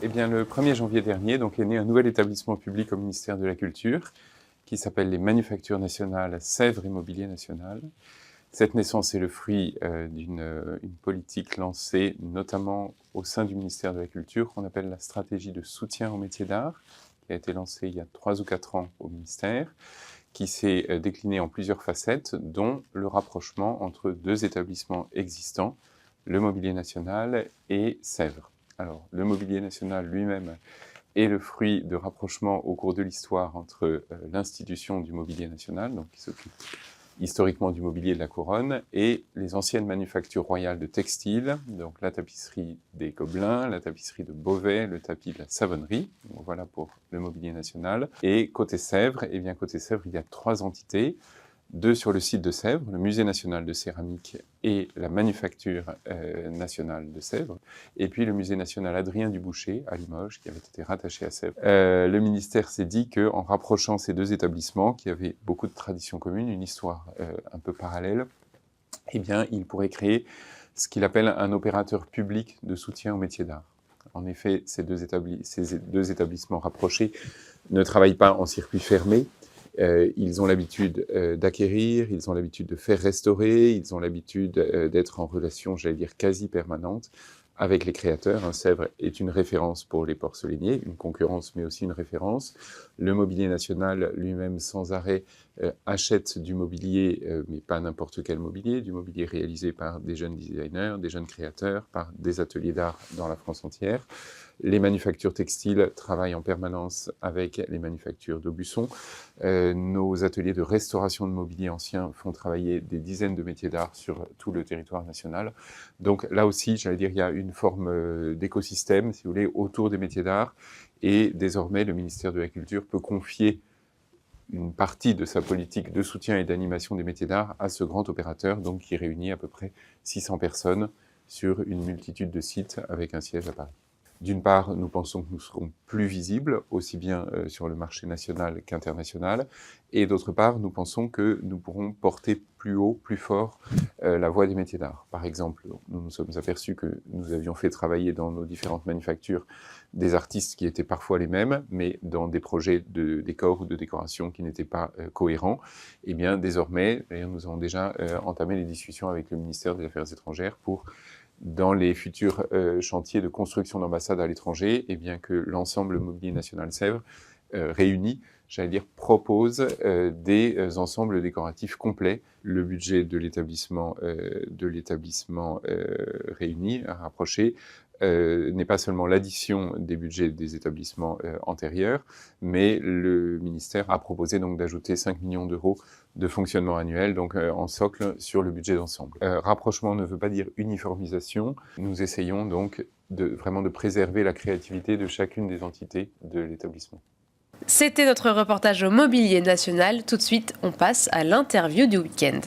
Eh bien, le 1er janvier dernier est né un nouvel établissement public au ministère de la Culture qui s'appelle les Manufactures nationales Sèvres Immobilier National. Cette naissance est le fruit d'une politique lancée notamment au sein du ministère de la Culture qu'on appelle la stratégie de soutien aux métiers d'art, qui a été lancée il y a 3 ou 4 ans au ministère, qui s'est déclinée en plusieurs facettes, dont le rapprochement entre 2 établissements existants, le Mobilier National et Sèvres. Alors, le Mobilier National lui-même est le fruit de rapprochements au cours de l'histoire entre l'institution du Mobilier National, donc qui s'occupe historiquement du mobilier de la couronne, et les anciennes manufactures royales de textiles, donc la tapisserie des Gobelins, la tapisserie de Beauvais, le tapis de la Savonnerie. Donc voilà pour le Mobilier National. Et côté Sèvres, il y a 3 entités. 2 sur le site de Sèvres, le Musée national de céramique et la Manufacture nationale de Sèvres, et puis le Musée national Adrien Dubouché à Limoges, qui avait été rattaché à Sèvres. Le ministère s'est dit qu'en rapprochant ces 2 établissements, qui avaient beaucoup de traditions communes, une histoire un peu parallèle, eh bien, il pourrait créer ce qu'il appelle un opérateur public de soutien aux métiers d'art. En effet, ces deux établissements rapprochés ne travaillent pas en circuit fermé. Ils ont l'habitude d'acquérir, ils ont l'habitude de faire restaurer, ils ont l'habitude d'être en relation, j'allais dire, quasi permanente avec les créateurs. Sèvres est une référence pour les porcelainiers, une concurrence mais aussi une référence. Le Mobilier National lui-même sans arrêt achète du mobilier, mais pas n'importe quel mobilier, du mobilier réalisé par des jeunes designers, des jeunes créateurs, par des ateliers d'art dans la France entière. Les manufactures textiles travaillent en permanence avec les manufactures d'Aubusson. Nos ateliers de restauration de mobilier ancien font travailler des dizaines de métiers d'art sur tout le territoire national. Donc là aussi, j'allais dire, il y a une forme d'écosystème, si vous voulez, autour des métiers d'art. Et désormais, le ministère de la Culture peut confier une partie de sa politique de soutien et d'animation des métiers d'art à ce grand opérateur, donc qui réunit à peu près 600 personnes sur une multitude de sites avec un siège à Paris. D'une part, nous pensons que nous serons plus visibles, aussi bien sur le marché national qu'international, et d'autre part, nous pensons que nous pourrons porter plus haut, plus fort la voix des métiers d'art. Par exemple, nous nous sommes aperçus que nous avions fait travailler dans nos différentes manufactures des artistes qui étaient parfois les mêmes, mais dans des projets de décor ou de décoration qui n'étaient pas cohérents. Et bien, désormais, nous avons déjà entamé les discussions avec le ministère des Affaires étrangères pour dans les futurs chantiers de construction d'ambassades à l'étranger, et bien que l'ensemble Mobilier National Sèvres réuni, j'allais dire, propose des ensembles décoratifs complets. Le budget de l'établissement réuni, rapproché, n'est pas seulement l'addition des budgets des établissements antérieurs, mais le ministère a proposé donc d'ajouter 5 millions d'euros de fonctionnement annuel, donc en socle sur le budget d'ensemble. Rapprochement ne veut pas dire uniformisation. Nous essayons donc vraiment de préserver la créativité de chacune des entités de l'établissement. C'était notre reportage au Mobilier National. Tout de suite, on passe à l'interview du week-end.